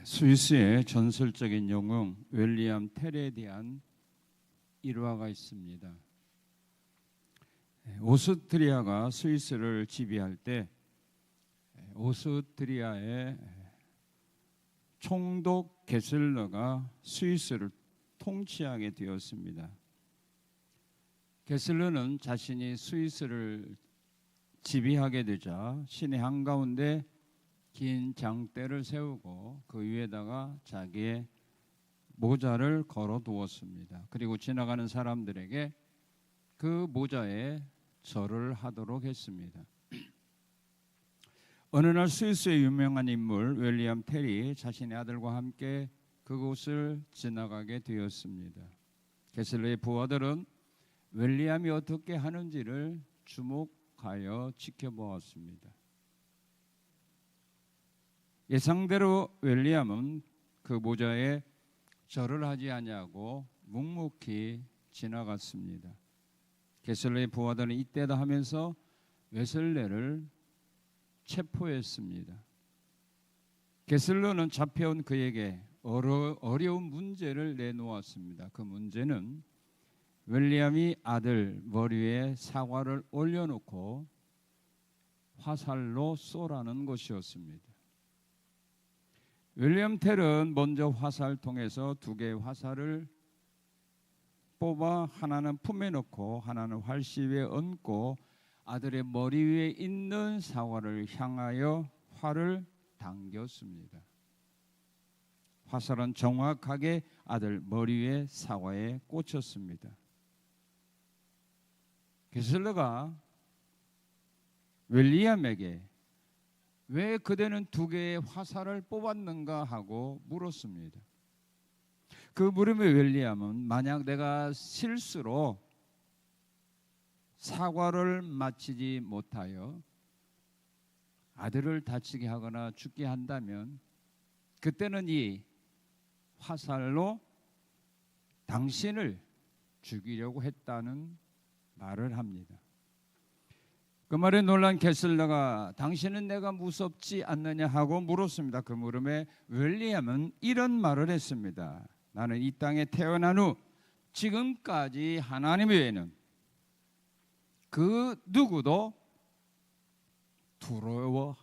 스위스의 전설적인 영웅 윌리엄 텔에 대한 일화가 있습니다. 오스트리아가 스위스를 지배할 때 오스트리아의 총독 게슬러가 스위스를 통치하게 되었습니다. 게슬러는 자신이 스위스를 지배하게 되자 시내 한가운데 긴 장대를 세우고 그 위에다가 자기의 모자를 걸어 두었습니다. 그리고 지나가는 사람들에게 그 모자에 절을 하도록 했습니다. 어느 날 스위스의 유명한 인물 윌리엄 텔이 자신의 아들과 함께 그곳을 지나가게 되었습니다. 게슬러의 부하들은 윌리엄이 어떻게 하는지를 주목하여 지켜보았습니다. 예상대로 윌리엄은 그 모자에 절을 하지 아니하고 묵묵히 지나갔습니다. 게슬러의 부하들은 이때다 하면서 웨슬레를 체포했습니다. 게슬러는 잡혀온 그에게 어려운 문제를 내놓았습니다. 그 문제는 윌리엄이 아들 머리에 사과를 올려놓고 화살로 쏘라는 것이었습니다. 윌리엄 텔은 먼저 화살통에서 두 개의 화살을 뽑아 하나는 품에 넣고 하나는 활시 위에 얹고 아들의 머리 위에 있는 사과를 향하여 활을 당겼습니다. 화살은 정확하게 아들 머리 위에 사과에 꽂혔습니다. 게슬러가 윌리엄에게 왜 그대는 두 개의 화살을 뽑았는가 하고 물었습니다. 그 물음에 윌리엄은 만약 내가 실수로 사과를 맞히지 못하여 아들을 다치게 하거나 죽게 한다면 그때는 이 화살로 당신을 죽이려고 했다는 말을 합니다. 그 말에 놀란 게슬러가 당신은 내가 무섭지 않느냐 하고 물었습니다. 그 물음에 윌리엄은 이런 말을 했습니다. 나는 이 땅에 태어난 후 지금까지 하나님 외에는 그 누구도 두려워해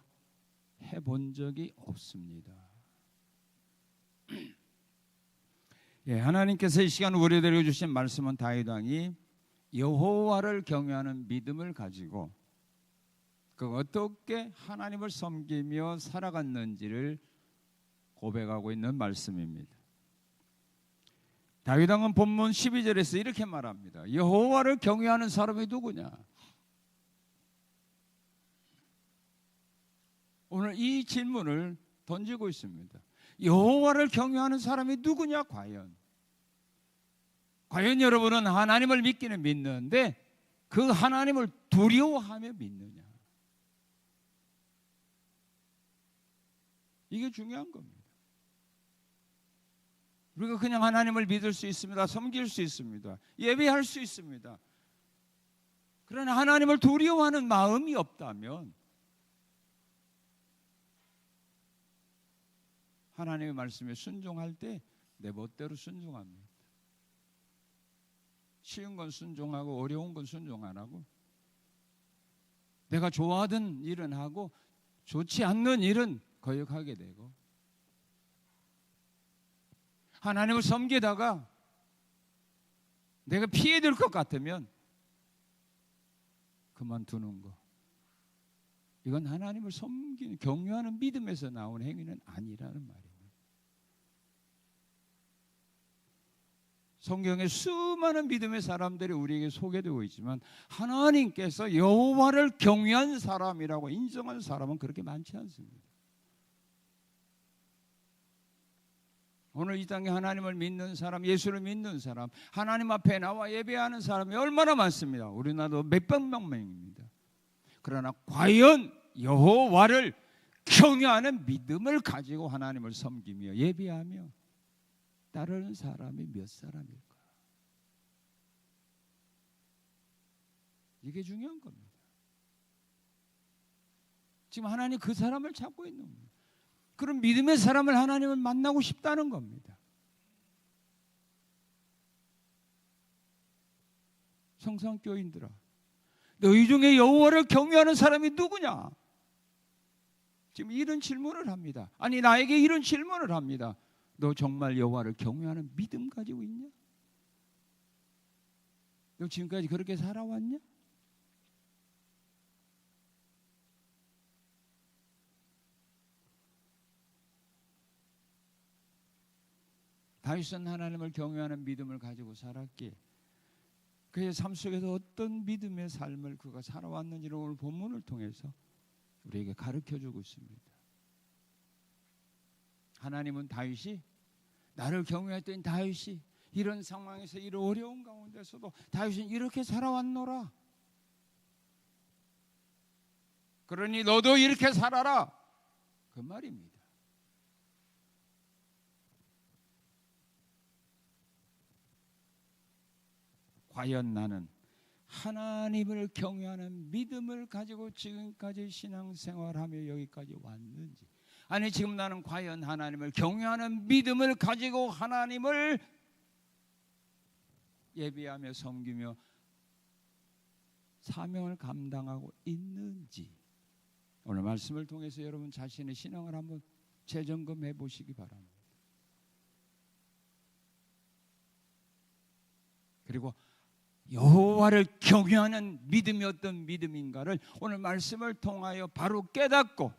본 적이 없습니다. 하나님께서 이 시간 우리들에게 주신 말씀은 다윗 왕이 여호와를 경외하는 믿음을 가지고 어떻게 하나님을 섬기며 살아갔는지를 고백하고 있는 말씀입니다. 다윗 왕은 본문 12절에서 이렇게 말합니다. 여호와를 경외하는 사람이 누구냐? 오늘 이 질문을 던지고 있습니다. 여호와를 경외하는 사람이 누구냐? 과연 여러분은 하나님을 믿기는 믿는데 그 하나님을 두려워하며 믿느냐? 이게 중요한 겁니다. 우리가 그냥 하나님을 믿을 수 있습니다. 섬길 수 있습니다. 예배할 수 있습니다. 그러나 하나님을 두려워하는 마음이 없다면 하나님의 말씀에 순종할 때 내 멋대로 순종합니다. 쉬운 건 순종하고 어려운 건 순종 안 하고 내가 좋아하던 일은 하고 좋지 않는 일은 거역하게 되고 하나님을 섬기다가 내가 피해들 것 같으면 그만두는 거. 이건 하나님을 섬기는 경외하는 믿음에서 나온 행위는 아니라는 말입니다. 성경에 수많은 믿음의 사람들이 우리에게 소개되고 있지만 하나님께서 여호와를 경외한 사람이라고 인정한 사람은 그렇게 많지 않습니다. 오늘 이 땅에 하나님을 믿는 사람, 예수를 믿는 사람, 하나님 앞에 나와 예배하는 사람이 얼마나 많습니다. 우리나라도 몇백만 명입니다. 그러나 과연 여호와를 경외하는 믿음을 가지고 하나님을 섬기며 예배하며 따르는 사람이 몇 사람일까? 이게 중요한 겁니다. 지금 하나님 그 사람을 찾고 있는 겁니다. 그런 믿음의 사람을 하나님을 만나고 싶다는 겁니다. 성산교인들아, 너희 중에 여호와를 경외하는 사람이 누구냐? 지금 이런 질문을 합니다. 아니, 나에게 이런 질문을 합니다. 너 정말 여호와를 경외하는 믿음 가지고 있냐? 너 지금까지 그렇게 살아왔냐? 다윗은 하나님을 경외하는 믿음을 가지고 살았기에 그의 삶 속에서 어떤 믿음의 삶을 그가 살아왔는지를 오늘 본문을 통해서 우리에게 가르쳐주고 있습니다. 하나님은 다윗이, 나를 경외했던 다윗이 이런 상황에서 이런 어려운 가운데서도 다윗은 이렇게 살아왔노라. 그러니 너도 이렇게 살아라, 그 말입니다. 과연 나는 하나님을 경외하는 믿음을 가지고 지금까지 신앙생활하며 여기까지 왔는지, 아니 지금 나는 과연 하나님을 경외하는 믿음을 가지고 하나님을 예배하며 섬기며 사명을 감당하고 있는지, 오늘 말씀을 통해서 여러분 자신의 신앙을 한번 재점검해 보시기 바랍니다. 그리고 여호와를 경외하는 믿음이 어떤 믿음인가를 오늘 말씀을 통하여 바로 깨닫고,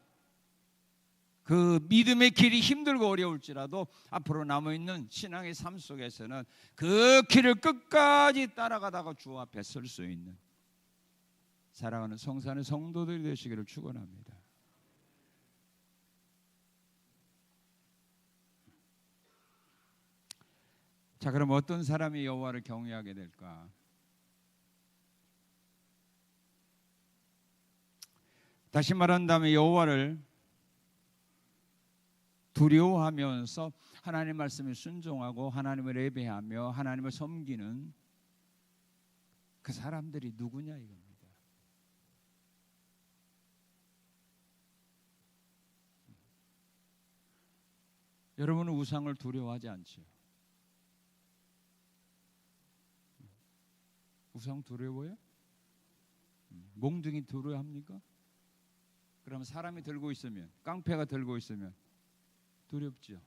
그 믿음의 길이 힘들고 어려울지라도 앞으로 남아있는 신앙의 삶 속에서는 그 길을 끝까지 따라가다가 주 앞에 설 수 있는 사랑하는 성산의 성도들이 되시기를 축원합니다. 자, 그럼 어떤 사람이 여호와를 경외하게 될까? 다시 말한다면 여호와를 두려워하면서 하나님 말씀에 순종하고 하나님을 예배하며 하나님을 섬기는 그 사람들이 누구냐 이겁니다. 여러분은 우상을 두려워하지 않죠? 우상 두려워요? 몽둥이 두려워합니까? 그러면 사람이 들고 있으면, 깡패가 들고 있으면 두렵죠.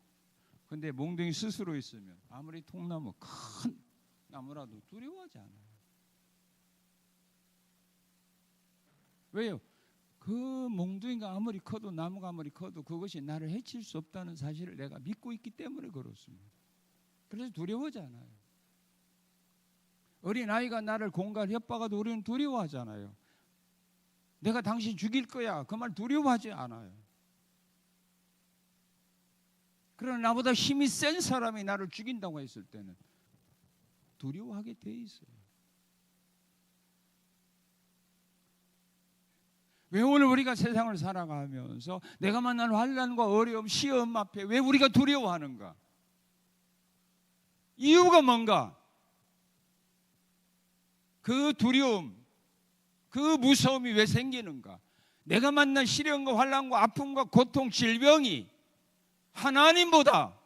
근데 몽둥이 스스로 있으면 아무리 통나무, 큰 나무라도 두려워하지 않아요. 왜요? 그 몽둥이가 아무리 커도, 나무가 아무리 커도 그것이 나를 해칠 수 없다는 사실을 내가 믿고 있기 때문에 그렇습니다. 그래서 두려워하지 않아요. 어린아이가 나를 공갈 협박해도 우리는 두려워하잖아요. 내가 당신 죽일 거야, 그 말 두려워하지 않아요. 그러나 나보다 힘이 센 사람이 나를 죽인다고 했을 때는 두려워하게 돼 있어요. 왜 오늘 우리가 세상을 살아가면서 내가 만난 환난과 어려움, 시험 앞에 왜 우리가 두려워하는가? 이유가 뭔가? 그 두려움, 그 무서움이 왜 생기는가? 내가 만난 시련과 환난과 아픔과 고통, 질병이 하나님보다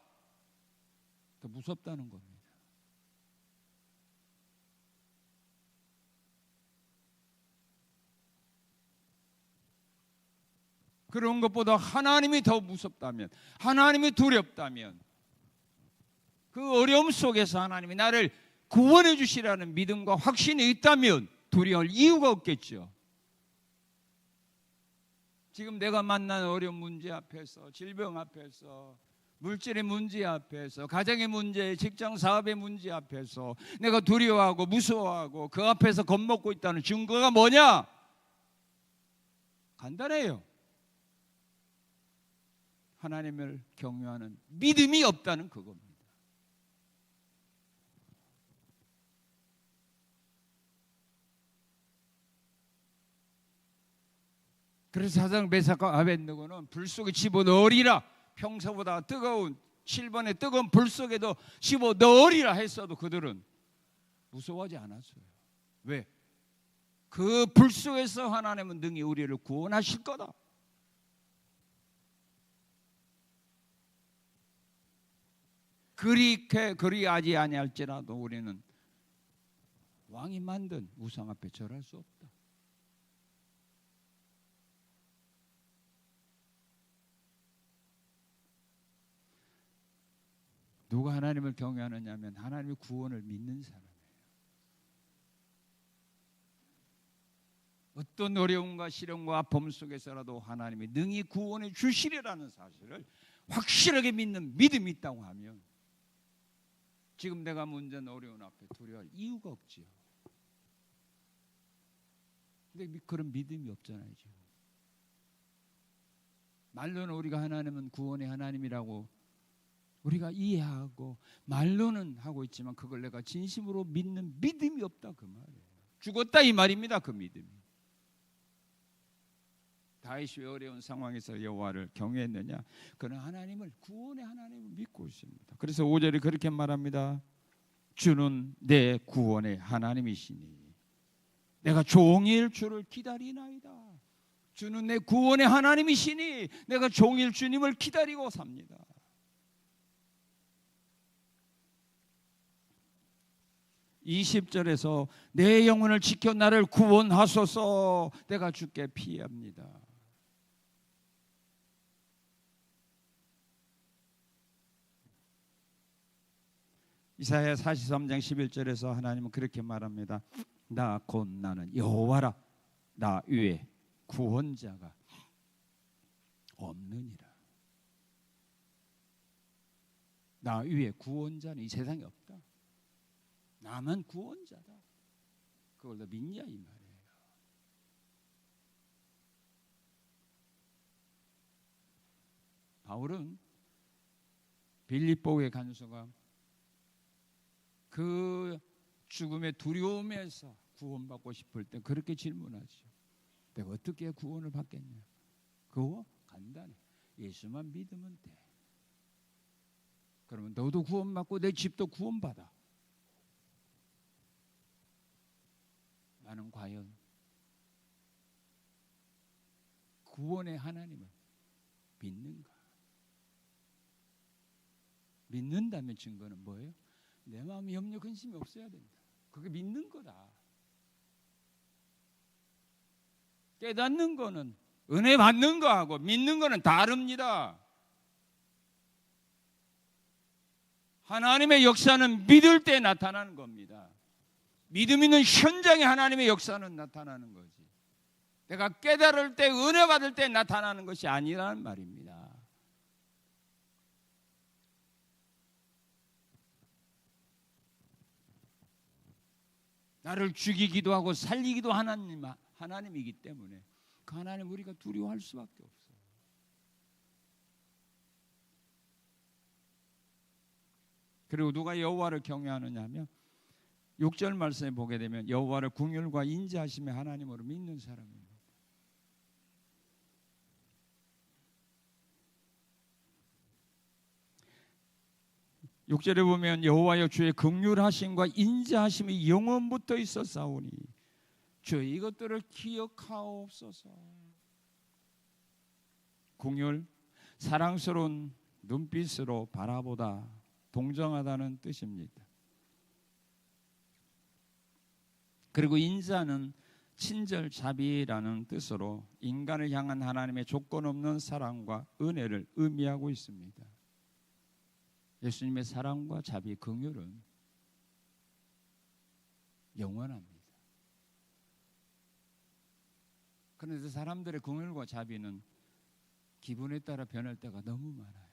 더 무섭다는 겁니다. 그런 것보다 하나님이 더 무섭다면, 하나님이 두렵다면, 그 어려움 속에서 하나님이 나를 구원해 주시라는 믿음과 확신이 있다면 두려워할 이유가 없겠죠. 지금 내가 만난 어려운 문제 앞에서, 질병 앞에서, 물질의 문제 앞에서, 가정의 문제, 직장 사업의 문제 앞에서 내가 두려워하고 무서워하고 그 앞에서 겁먹고 있다는 증거가 뭐냐? 간단해요. 하나님을 경외하는 믿음이 없다는 그겁니다. 그래서 사장 메삭과 아벳느고는 불 속에 집어넣으리라, 평소보다 뜨거운 7번의 뜨거운 불 속에도 집어넣으리라 했어도 그들은 무서워하지 않았어요. 왜? 그 불 속에서 하나님은 능히 우리를 구원하실 거다. 그리하지 아니할지라도 우리는 왕이 만든 우상 앞에 절할 수 없다. 누가 하나님을 경외하느냐 하면 하나님의 구원을 믿는 사람이에요. 어떤 어려움과 시련과 아픔 속에서라도 하나님이 능히 구원해 주시리라는 사실을 확실하게 믿는 믿음이 있다고 하면 지금 내가 문제는 어려운 앞에 두려워할 이유가 없지요. 근데 그런 믿음이 없잖아요. 지금. 말로는 우리가 하나님은 구원의 하나님이라고 우리가 이해하고 말로는 하고 있지만 그걸 내가 진심으로 믿는 믿음이 없다 그 말이에요. 죽었다 이 말입니다. 그 믿음이. 다윗이 어려운 상황에서 여호와를 경외했느냐? 그는 하나님을 구원의 하나님을 믿고 있습니다. 그래서 5절에 그렇게 말합니다. 주는 내 구원의 하나님이시니 내가 종일 주를 기다리나이다. 주는 내 구원의 하나님이시니 내가 종일 주님을 기다리고 삽니다. 20절에서 내 영혼을 지켜 나를 구원하소서. 내가 주께 피합니다. 이사야 43장 11절에서 하나님은 그렇게 말합니다. 나 곧 나는 여호와라. 나 위에 구원자가 없느니라. 나 위에 구원자는 이 세상에 없다. 나만 구원자다. 그걸 너 믿냐 이 말이에요. 바울은 빌립보의 간수가 그 죽음의 두려움에서 구원받고 싶을 때 그렇게 질문하죠. 내가 어떻게 구원을 받겠냐? 그거 간단해. 예수만 믿으면 돼. 그러면 너도 구원받고 내 집도 구원받아. 나는 과연 구원의 하나님을 믿는가? 믿는다면 증거는 뭐예요? 내 마음에 염려 근심이 없어야 된다. 그게 믿는 거다. 깨닫는 거는 은혜 받는 거하고 믿는 거는 다릅니다. 하나님의 역사는 믿을 때 나타나는 겁니다. 믿음 있는 현장에 하나님의 역사는 나타나는 거지. 내가 깨달을 때 은혜 받을 때 나타나는 것이 아니라는 말입니다. 나를 죽이기도 하고 살리기도 하나님이기 때문에 그 하나님 우리가 두려워할 수밖에 없어요. 그리고 누가 여호와를 경외하느냐 하면 6절 말씀에 보게 되면 여호와를 긍휼과 인자하심의 하나님으로 믿는 사람입니다. 육 절에 보면 여호와여 주의 긍휼하심과 인자하심이 영원부터 있었사오니 주의 이것들을 기억하옵소서. 긍휼, 사랑스러운 눈빛으로 바라보다, 동정하다는 뜻입니다. 그리고 인자는 친절자비라는 뜻으로 인간을 향한 하나님의 조건 없는 사랑과 은혜를 의미하고 있습니다. 예수님의 사랑과 자비, 긍휼은 영원합니다. 그런데 사람들의 긍휼과 자비는 기분에 따라 변할 때가 너무 많아요.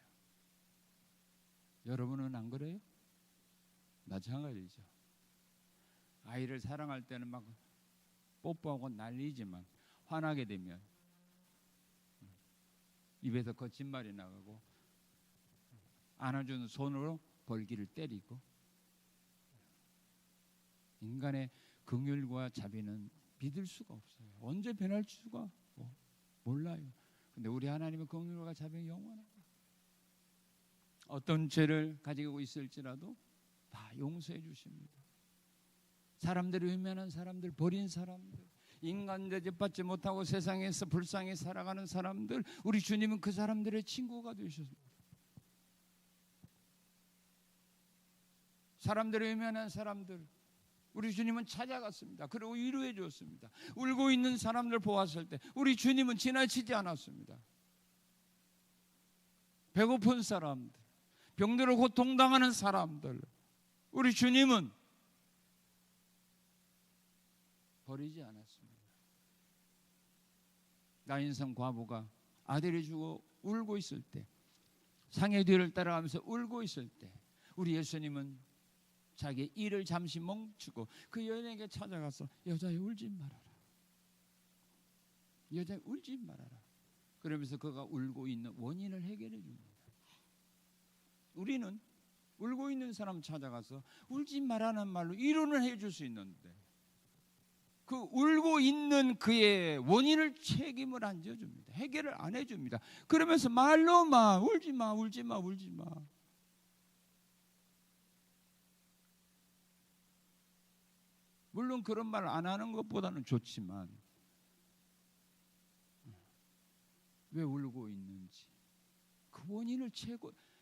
여러분은 안 그래요? 마찬가지죠. 아이를 사랑할 때는 막 뽀뽀하고 난리지만 화나게 되면 입에서 거짓말이 나가고 안아주는 손으로 벌기를 때리고. 인간의 긍휼과 자비는 믿을 수가 없어요. 언제 변할 수가 몰라요. 근데 우리 하나님의 긍휼과 자비는 영원하다. 어떤 죄를 가지고 있을지라도 다 용서해 주십니다. 사람들이 외면한 사람들, 버린 사람들, 인간 대접받지 못하고 세상에서 불쌍히 살아가는 사람들, 우리 주님은 그 사람들의 친구가 되셨습니다. 사람들의 외면한 사람들, 우리 주님은 찾아갔습니다. 그리고 위로해 주었습니다. 울고 있는 사람들 보았을 때 우리 주님은 지나치지 않았습니다. 배고픈 사람들, 병들어 고통당하는 사람들, 우리 주님은 버리지 않았습니다. 나인성 과부가 아들이 죽어 울고 있을 때, 상의 뒤를 따라가면서 울고 있을 때 우리 예수님은 자기의 일을 잠시 멈추고 그 여인에게 찾아가서 여자여 울지 말아라. 여자여 울지 말아라. 그러면서 그가 울고 있는 원인을 해결해 줍니다. 우리는 울고 있는 사람 찾아가서 울지 말라는 말로 위로를 해줄 수 있는데 그 울고 있는 그의 원인을 책임을 안 져줍니다. 해결을 안 해줍니다. 그러면서 말로 막 울지 마, 울지 마, 울지 마. 물론 그런 말 안 하는 것보다는 좋지만 왜 울고 있는지 그 원인을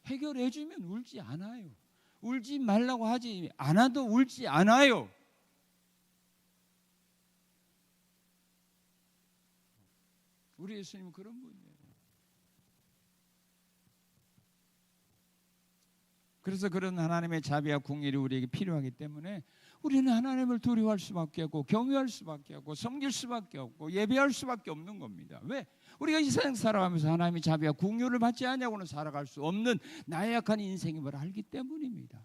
해결해 주면 울지 않아요. 울지 말라고 하지 않아도 울지 않아요. 우리 예수님은 그런 분이에요. 그래서 그런 하나님의 자비와 공의를 우리에게 필요하기 때문에 우리는 하나님을 두려워할 수밖에 없고 경외할 수밖에 없고 섬길 수밖에 없고 예배할 수밖에 없는 겁니다. 왜? 우리가 이 세상 살아가면서 하나님의 자비와 공의를 받지 않냐고는 살아갈 수 없는 나약한 인생임을 알기 때문입니다.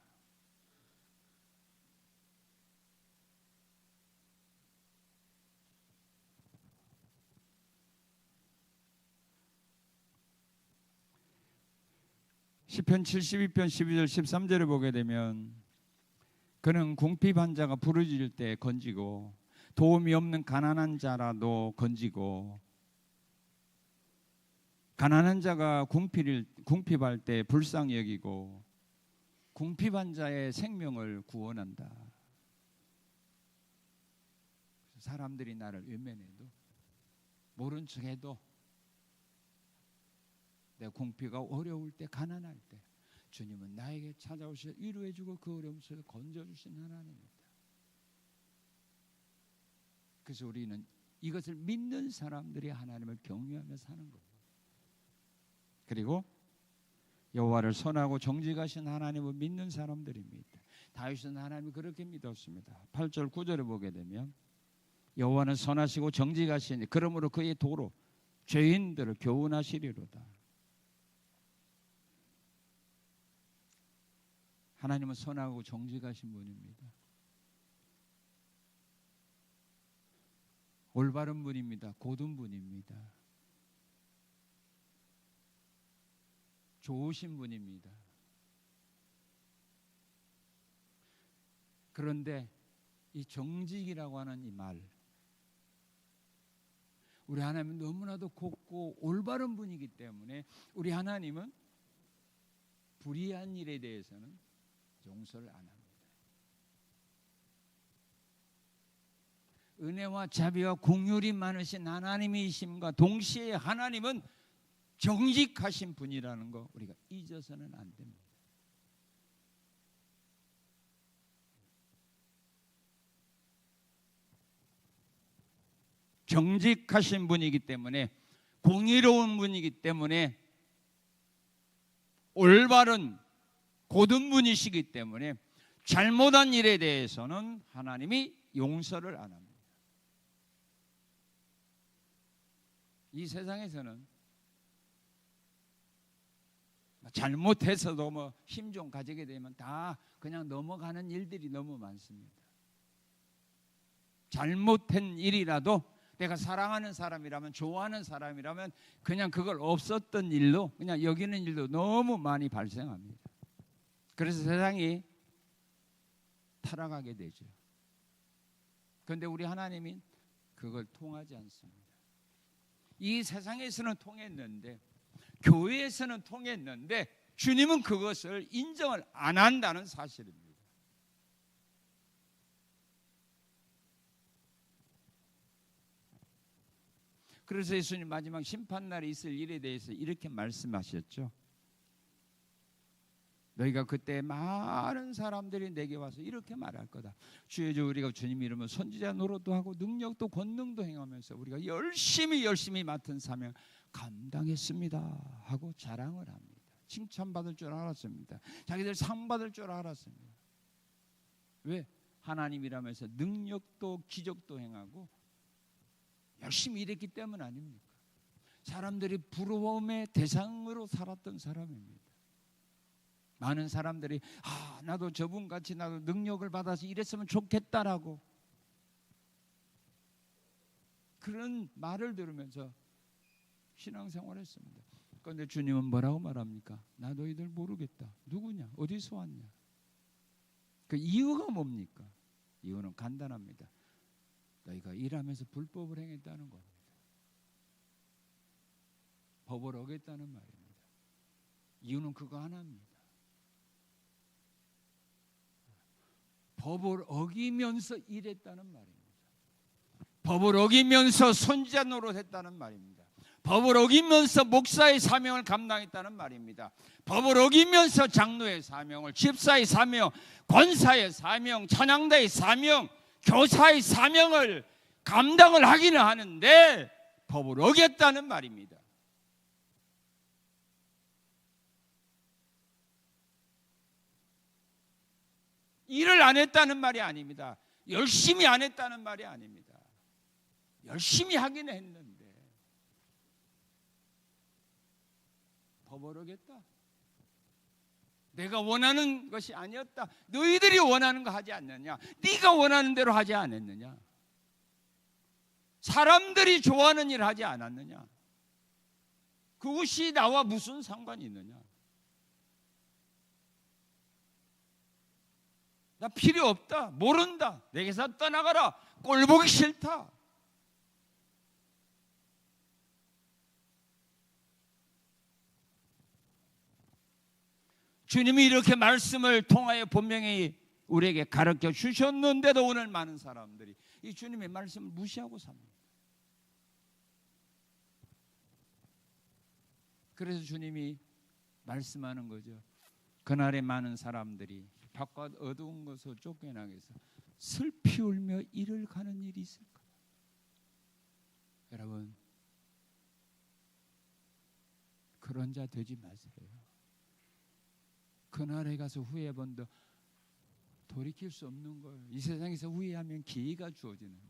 시편 72편 12절 13절을 보게 되면 그는 궁핍한 자가 부르짖을 때 건지고 도움이 없는 가난한 자라도 건지고 가난한 자가 궁핍할 때 불쌍히 여기고 궁핍한 자의 생명을 구원한다. 사람들이 나를 외면해도 모른 척해도 내 궁핍가 어려울 때 가난할 때 주님은 나에게 찾아오셔 위로해주고 그 어려움 속에 건져주신 하나님입니다. 그래서 우리는 이것을 믿는 사람들이 하나님을 경외하며 사는 겁니다. 그리고 여호와를 선하고 정직하신 하나님을 믿는 사람들입니다. 다윗은 하나님을 그렇게 믿었습니다. 8절 9절을 보게 되면 여호와는 선하시고 정직하시니 그러므로 그의 도로 죄인들을 교훈하시리로다. 하나님은 선하고 정직하신 분입니다. 올바른 분입니다. 고든 분입니다. 좋으신 분입니다. 그런데 이 정직이라고 하는 이 말, 우리 하나님은 너무나도 곱고 올바른 분이기 때문에 우리 하나님은 불의한 일에 대해서는 용서를 안 합니다. 은혜와 자비와 긍휼이 많으신 하나님이심과 동시에 하나님은 정직하신 분이라는 거 우리가 잊어서는 안 됩니다. 정직하신 분이기 때문에 공의로운 분이기 때문에 올바른 고든 분이시기 때문에 잘못한 일에 대해서는 하나님이 용서를 안 합니다. 이 세상에서는 잘못해서도 힘 좀 가지게 되면 다 그냥 넘어가는 일들이 너무 많습니다. 잘못한 일이라도 내가 사랑하는 사람이라면 좋아하는 사람이라면 그냥 그걸 없었던 일로 그냥 여기는 일도 너무 많이 발생합니다. 그래서 세상이 타락하게 되죠. 그런데 우리 하나님이 그걸 통하지 않습니다. 이 세상에서는 통했는데 교회에서는 통했는데 주님은 그것을 인정을 안 한다는 사실입니다. 그래서 예수님 마지막 심판날에 있을 일에 대해서 이렇게 말씀하셨죠. 너희가 그때 많은 사람들이 내게 와서 이렇게 말할 거다. 주여, 우리가 주님 이름으로 선지자 노릇도 하고 능력도 권능도 행하면서 우리가 열심히 맡은 사명 감당했습니다 하고 자랑을 합니다. 칭찬받을 줄 알았습니다. 자기들 상 받을 줄 알았습니다. 왜? 하나님이라면서 능력도 기적도 행하고 열심히 일했기 때문 아닙니까? 사람들이 부러움의 대상으로 살았던 사람입니다. 많은 사람들이 나도 저분같이 나도 능력을 받아서 이랬으면 좋겠다라고 그런 말을 들으면서 신앙생활을 했습니다. 그런데 주님은 뭐라고 말합니까? 나 너희들 모르겠다. 누구냐? 어디서 왔냐? 그 이유가 뭡니까? 이유는 간단합니다. 너희가 일하면서 불법을 행했다는 겁니다. 법을 어겼다는 말입니다. 이유는 그거 하나입니다. 법을 어기면서 일했다는 말입니다. 법을 어기면서 선지자 노릇했다는 말입니다. 법을 어기면서 목사의 사명을 감당했다는 말입니다. 법을 어기면서 장로의 사명을, 집사의 사명, 권사의 사명, 찬양대의 사명, 교사의 사명을 감당을 하기는 하는데 법을 어겼다는 말입니다. 일을 안 했다는 말이 아닙니다. 열심히 안 했다는 말이 아닙니다. 열심히 하긴 했는데 법을 어겼다. 내가 원하는 것이 아니었다. 너희들이 원하는 거 하지 않느냐? 네가 원하는 대로 하지 않았느냐? 사람들이 좋아하는 일 하지 않았느냐? 그것이 나와 무슨 상관이 있느냐? 나 필요 없다. 모른다. 내게서 떠나가라. 꼴 보기 싫다. 주님이 이렇게 말씀을 통하여 분명히 우리에게 가르쳐 주셨는데도 오늘 많은 사람들이 이 주님의 말씀을 무시하고 삽니다. 그래서 주님이 말씀하는 거죠. 그날에 많은 사람들이 바깥 어두운 곳으로 쫓겨나게 해서 슬피 울며 이를 가는 일이 있을까? 여러분, 그런 자 되지 마세요. 그날에 가서 후회해본다 돌이킬 수 없는 거예요. 이 세상에서 후회하면 기회가 주어지는데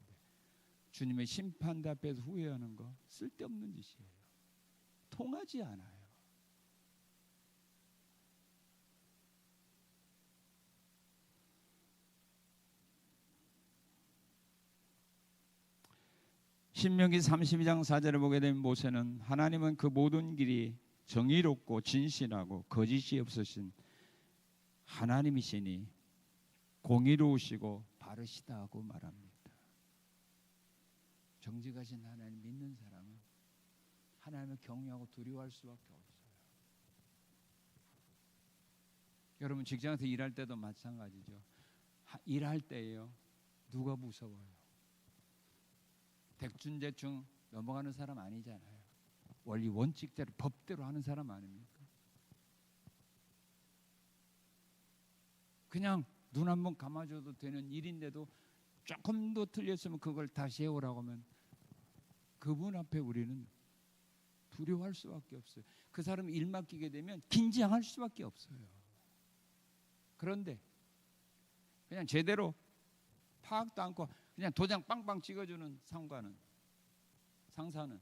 주님의 심판 앞에서 후회하는 거 쓸데없는 짓이에요. 통하지 않아요. 신명기 32장 4절을 보게 되면 모세는 하나님은 그 모든 길이 정의롭고 진실하고 거짓이 없으신 하나님이시니 공의로우시고 바르시다 하고 말합니다. 정직하신 하나님 믿는 사람은 하나님을 경외하고 두려워할 수밖에 없어요. 여러분 직장에서 일할 때도 마찬가지죠. 일할 때예요. 누가 무서워요? 대충 넘어가는 사람 아니잖아요. 원리 원칙대로 법대로 하는 사람 아닙니까? 그냥 눈 한번 감아줘도 되는 일인데도 조금 더 틀렸으면 그걸 다시 해오라고 하면 그분 앞에 우리는 두려워할 수밖에 없어요. 그 사람 일 맡기게 되면 긴장할 수밖에 없어요. 그런데 그냥 제대로 파악도 않고 그냥 도장 빵빵 찍어주는 상사는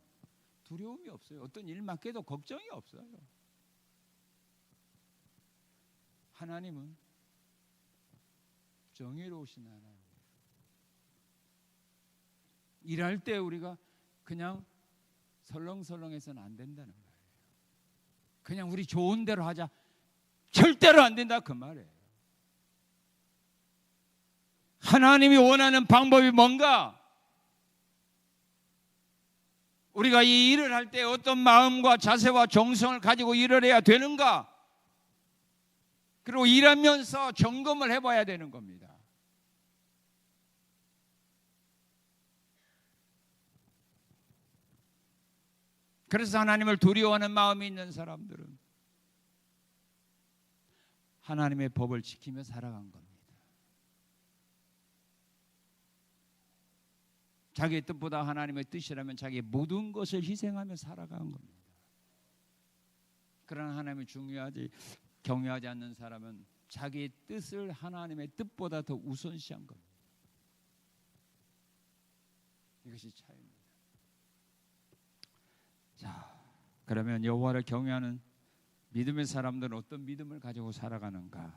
두려움이 없어요. 어떤 일 맡겨도 걱정이 없어요. 하나님은 정의로우신 하나님. 일할 때 우리가 그냥 설렁설렁해서는 안 된다는 말이에요. 그냥 우리 좋은 대로 하자. 절대로 안 된다 그 말이에요. 하나님이 원하는 방법이 뭔가? 우리가 이 일을 할 때 어떤 마음과 자세와 정성을 가지고 일을 해야 되는가? 그리고 일하면서 점검을 해봐야 되는 겁니다. 그래서 하나님을 두려워하는 마음이 있는 사람들은 하나님의 법을 지키며 살아간 겁니다. 자기의 뜻보다 하나님의 뜻이라면 자기의 모든 것을 희생하며 살아간 겁니다. 그러나 하나님이 중요하지 경외하지 않는 사람은 자기의 뜻을 하나님의 뜻보다 더 우선시한 겁니다. 이것이 차이입니다. 자, 그러면 여호와를 경외하는 믿음의 사람들은 어떤 믿음을 가지고 살아가는가?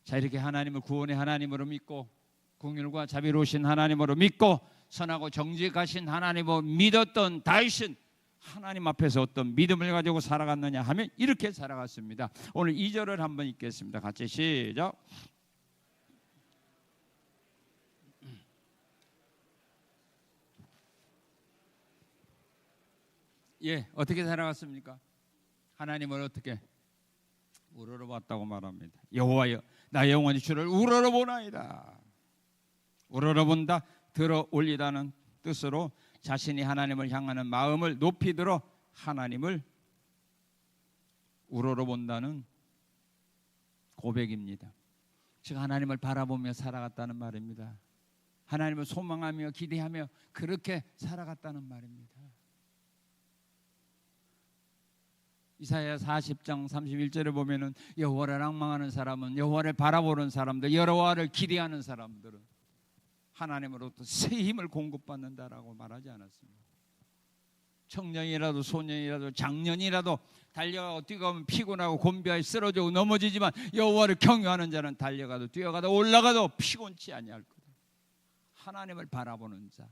자, 이렇게 하나님을 구원의 하나님으로 믿고 긍휼과 자비로우신 하나님으로 믿고 선하고 정직하신 하나님으로 믿었던 다윗은 하나님 앞에서 어떤 믿음을 가지고 살아갔느냐 하면 이렇게 살아갔습니다. 오늘 2절을 한번 읽겠습니다. 같이 시작. 예, 어떻게 살아갔습니까? 하나님을 어떻게 우러러봤다고 말합니다. 여호와여, 나 영원히 주를 우러러보나이다. 우러러본다, 들어 올리다는 뜻으로 자신이 하나님을 향하는 마음을 높이 들어 하나님을 우러러본다는 고백입니다. 즉 하나님을 바라보며 살아갔다는 말입니다. 하나님을 소망하며 기대하며 그렇게 살아갔다는 말입니다. 이사야 40장 31절에 보면은 여호와를 앙망하는 사람은, 여호와를 바라보는 사람들, 여호와를 기대하는 사람들은 하나님으로부터 새 힘을 공급받는다라고 말하지 않았습니다. 청년이라도 소년이라도 장년이라도 달려가고 뛰어가면 피곤하고 곤비하여 쓰러지고 넘어지지만 여호와를 경외하는 자는 달려가도 뛰어가도 올라가도 피곤치 아니할 거다. 하나님을 바라보는 자,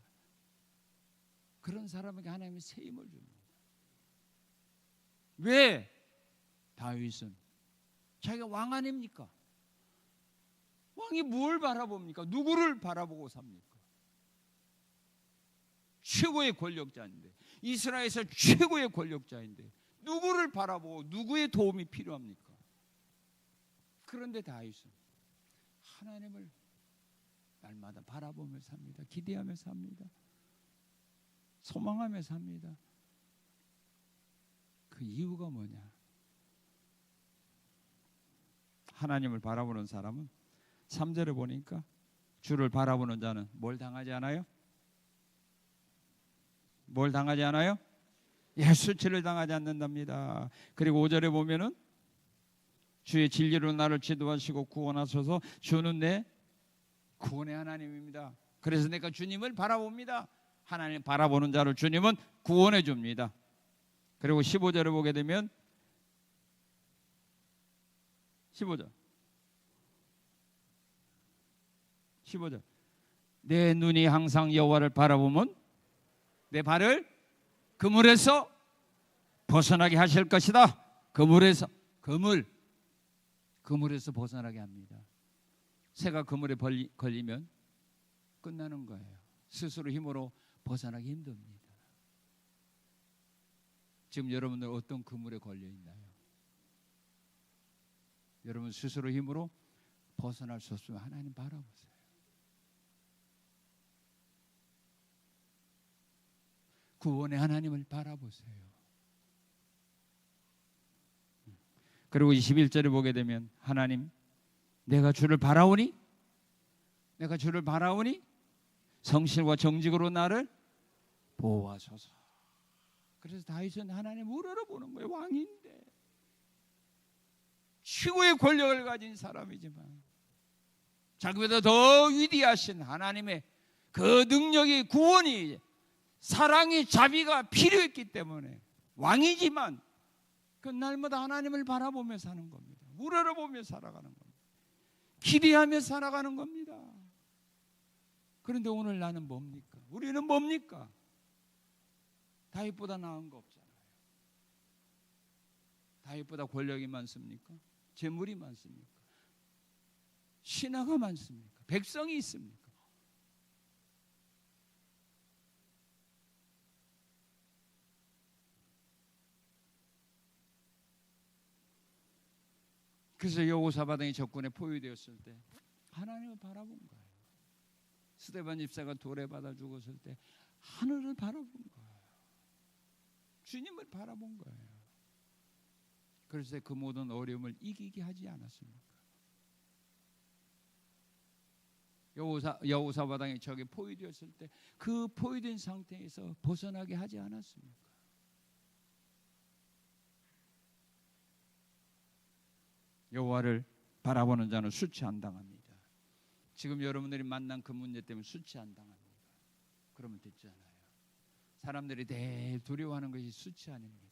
그런 사람에게 하나님이 새 힘을 줍니다. 왜? 다윗은 자기가 왕 아닙니까? 왕이 뭘 바라봅니까? 누구를 바라보고 삽니까? 최고의 권력자인데, 이스라엘에서 최고의 권력자인데 누구를 바라보고 누구의 도움이 필요합니까? 그런데 다윗은 하나님을 날마다 바라보며 삽니다. 기대하며 삽니다. 소망하며 삽니다. 그 이유가 뭐냐? 하나님을 바라보는 사람은 3절에 보니까 주를 바라보는 자는 뭘 당하지 않아요? 뭘 당하지 않아요? 예, 수치를 당하지 않는답니다. 그리고 5절에 보면은 주의 진리로 나를 지도하시고 구원하소서. 주는 내 구원의 하나님입니다. 그래서 내가 주님을 바라봅니다. 하나님 바라보는 자를 주님은 구원해 줍니다. 그리고 15절을 보게 되면 15절 내 눈이 항상 여호와를 바라보면 내 발을 그물에서 벗어나게 하실 것이다. 그물에서 벗어나게 합니다. 새가 그물에 걸리면 끝나는 거예요. 스스로 힘으로 벗어나기 힘듭니다. 지금 여러분들 어떤 그물에 걸려 있나요? 여러분 스스로 힘으로 벗어날 수 없으면 하나님 바라보세요. 구원의 하나님을 바라보세요. 그리고 21절에 보게 되면 하나님, 내가 주를 바라오니 성실과 정직으로 나를 보호하소서. 그래서 다윗은 하나님 우러러보는 거예요. 왕인데, 최고의 권력을 가진 사람이지만 자기보다 더 위대하신 하나님의 그 능력이, 구원이, 사랑이, 자비가 필요했기 때문에 왕이지만 그 날마다 하나님을 바라보며 사는 겁니다. 우러러보며 살아가는 겁니다. 기대하며 살아가는 겁니다. 그런데 오늘 나는 뭡니까? 우리는 뭡니까? 다윗보다 나은 거 없잖아요. 다윗보다 권력이 많습니까? 재물이 많습니까? 신하가 많습니까? 백성이 있습니까? 그래서 여호사밧이 적군에 포위되었을 때 하나님을 바라본 거예요. 스데반 집사가 돌에 받아 죽었을 때 하늘을 바라본 거예요. 주님을 바라본 거예요. 그래서 그 모든 어려움을 이기게 하지 않았습니까? 여호사바당이 적에 포위되었을 때 그 포위된 상태에서 벗어나게 하지 않았습니까? 여호와를 바라보는 자는 수치 안 당합니다. 지금 여러분들이 만난 그 문제 때문에 수치 안 당합니다. 그러면 됐잖아요. 사람들이 늘 두려워하는 것이 수치 아닙니까?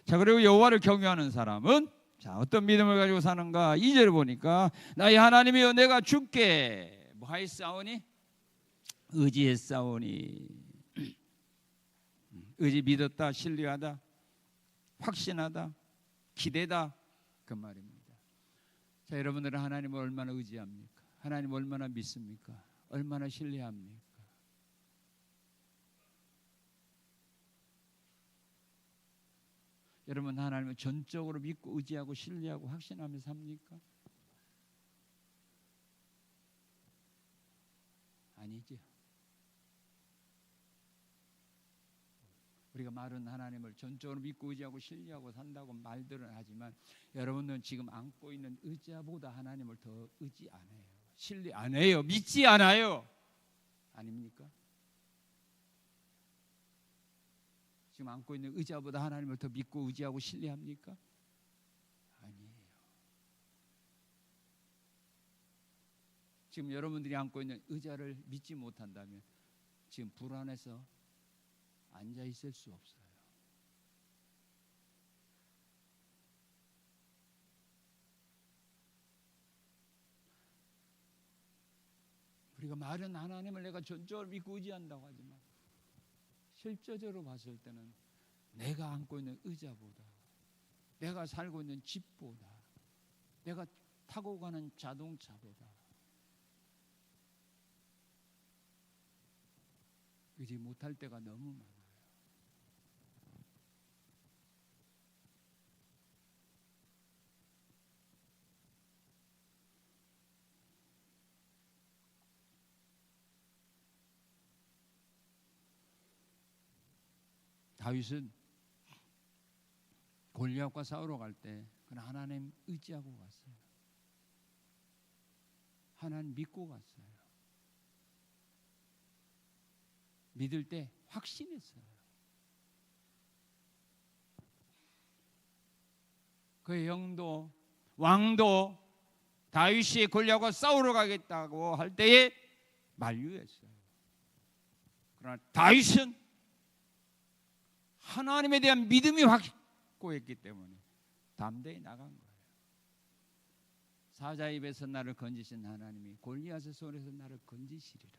자, 그리고 여호와를 경외하는 사람은 자, 어떤 믿음을 가지고 사는가? 2절을 보니까 나의 하나님이여 내가 주께 뭐하였사오니? 의지했사오니. 의지 믿었다, 신뢰하다, 확신하다, 기대다, 그 말입니다. 자, 여러분들은 하나님을 얼마나 의지합니까? 하나님을 얼마나 믿습니까? 얼마나 신뢰합니까? 여러분 하나님을 전적으로 믿고 의지하고 신뢰하고 확신하며 삽니까? 아니죠. 우리가 말은 하나님을 전적으로 믿고 의지하고 신뢰하고 산다고 말들은 하지만 여러분은 지금 안고 있는 의자보다 하나님을 더 의지 안 해요. 신뢰 안 해요. 믿지 않아요. 아닙니까? 지금 안고 있는 의자보다 하나님을 더 믿고 의지하고 신뢰합니까? 아니에요. 지금 여러분들이 안고 있는 의자를 믿지 못한다면 지금 불안해서 앉아 있을 수 없어요. 우리가 말은 하나님을 내가 전적으로 믿고 의지한다고 하지만 실제적으로 봤을 때는 내가 안고 있는 의자보다, 내가 살고 있는 집보다, 내가 타고 가는 자동차보다 의지 못할 때가 너무 많아요. 다윗은 골리앗과 싸우러 갈 때 그는 하나님 의지하고 갔어요. 하나님 믿고 갔어요. 믿을 때 확신했어요. 그의 형도 왕도 다윗이 골리앗과 싸우러 가겠다고 할 때에 만류했어요. 그러나 다윗은 하나님에 대한 믿음이 확고했기 때문에 담대히 나간 거예요. 사자 입에서 나를 건지신 하나님이 골리앗의 손에서 나를 건지시리라.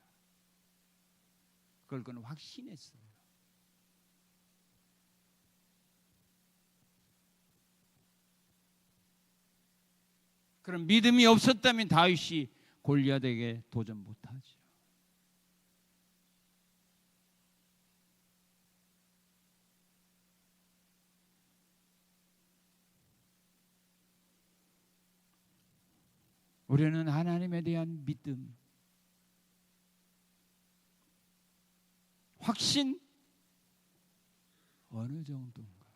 그걸 그는 확신했어요. 그런 믿음이 없었다면 다윗이 골리앗에게 도전 못하죠. 우리는 하나님에 대한 믿음, 확신 어느 정도인가?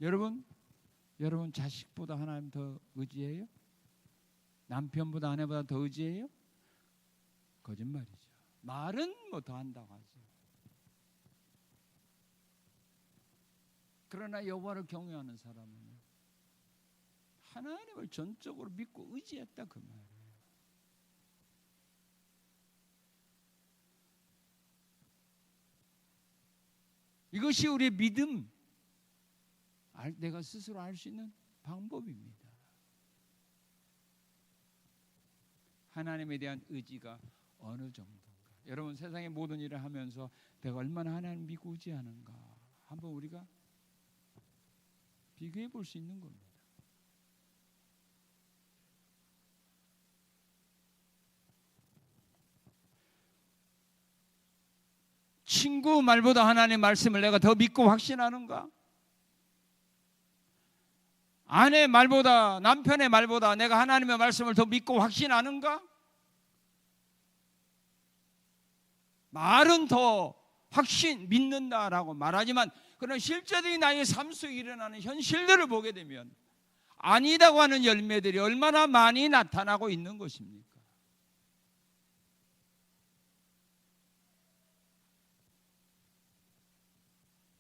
여러분 자식보다 하나님 더 의지해요? 남편보다 아내보다 더 의지해요? 거짓말이죠. 말은 뭐 더 한다고 하죠. 그러나 여호와를 경외하는 사람은 하나님을 전적으로 믿고 의지했다 그 말이에요. 이것이 우리의 믿음, 내가 스스로 알 수 있는 방법입니다. 하나님에 대한 의지가 어느 정도인가? 여러분 세상의 모든 일을 하면서 내가 얼마나 하나님 믿고 의지하는가 한번 우리가 비교해 볼 수 있는 겁니다. 친구 말보다 하나님의 말씀을 내가 더 믿고 확신하는가? 아내 말보다 남편의 말보다 내가 하나님의 말씀을 더 믿고 확신하는가? 말은 더 확신, 믿는다라고 말하지만 그런 실제적인 나의 삶 속에 일어나는 현실들을 보게 되면 아니다고 하는 열매들이 얼마나 많이 나타나고 있는 것입니까?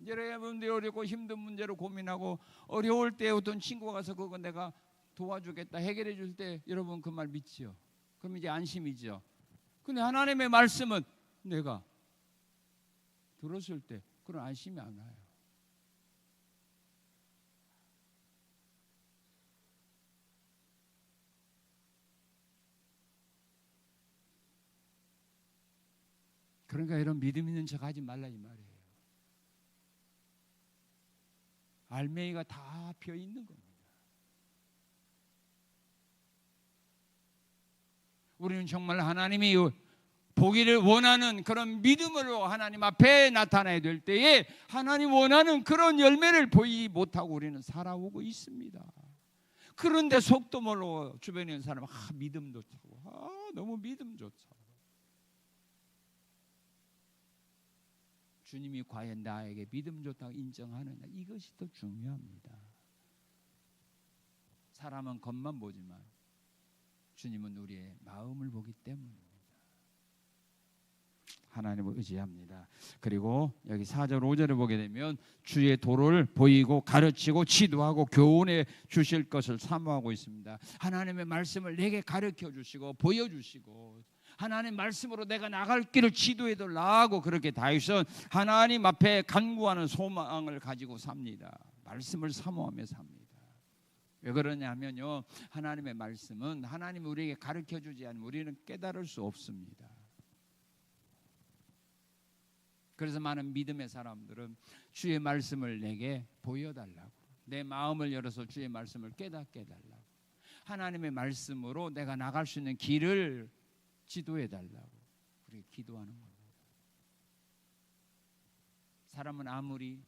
여러분들이 어렵고 힘든 문제로 고민하고 어려울 때 어떤 친구가 가서 그거 내가 도와주겠다 해결해 줄 때 여러분 그 말 믿지요? 그럼 이제 안심이죠. 근데 하나님의 말씀은 내가 들었을 때 그런 안심이 안 와요. 그러니까 이런 믿음 있는 척 하지 말라 이 말이에요. 알맹이가 다 피어 있는 겁니다. 우리는 정말 하나님이 보기를 원하는 그런 믿음으로 하나님 앞에 나타나야 될 때에 하나님 원하는 그런 열매를 보이지 못하고 우리는 살아오고 있습니다. 그런데 속도 모르고 주변에 있는 사람은 믿음 좋다고 너무 믿음 좋다. 주님이 과연 나에게 믿음 좋다고 인정하느냐, 이것이 더 중요합니다. 사람은 겉만 보지만 주님은 우리의 마음을 보기 때문입니다. 하나님을 의지합니다. 그리고 여기 4절 5절을 보게 되면 주의 도를 보이고 가르치고 지도하고 교훈해 주실 것을 사모하고 있습니다. 하나님의 말씀을 내게 가르쳐 주시고 보여주시고 하나님 말씀으로 내가 나갈 길을 지도해 달라고 그렇게 다윗은 하나님 앞에 간구하는 소망을 가지고 삽니다. 말씀을 사모하며 삽니다. 왜 그러냐면요, 하나님의 말씀은 하나님이 우리에게 가르쳐 주지 않으면 우리는 깨달을 수 없습니다. 그래서 많은 믿음의 사람들은 주의 말씀을 내게 보여달라고, 내 마음을 열어서 주의 말씀을 깨닫게 해달라고, 하나님의 말씀으로 내가 나갈 수 있는 길을 지도해 달라고 그렇게 기도하는 겁니다. 사람은 아무리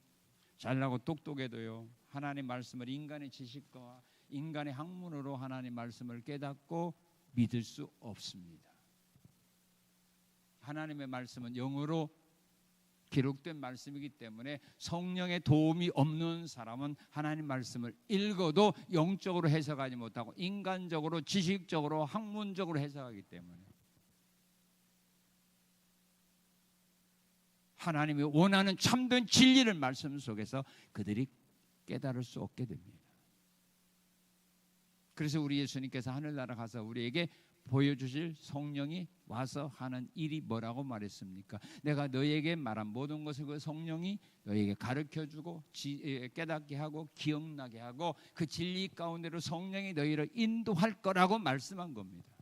잘나고 똑똑해도요, 하나님 말씀을 인간의 지식과 인간의 학문으로 하나님 말씀을 깨닫고 믿을 수 없습니다. 하나님의 말씀은 영으로 기록된 말씀이기 때문에 성령의 도움이 없는 사람은 하나님 말씀을 읽어도 영적으로 해석하지 못하고 인간적으로 지식적으로 학문적으로 해석하기 때문에 하나님이 원하는 참된 진리를 말씀 속에서 그들이 깨달을 수 없게 됩니다. 그래서 우리 예수님께서 하늘나라 가서 우리에게 보여주실 성령이 와서 하는 일이 뭐라고 말했습니까? 내가 너에게 말한 모든 것을 그 성령이 너에게 가르쳐주고 깨닫게 하고 기억나게 하고 그 진리 가운데로 성령이 너희를 인도할 거라고 말씀한 겁니다.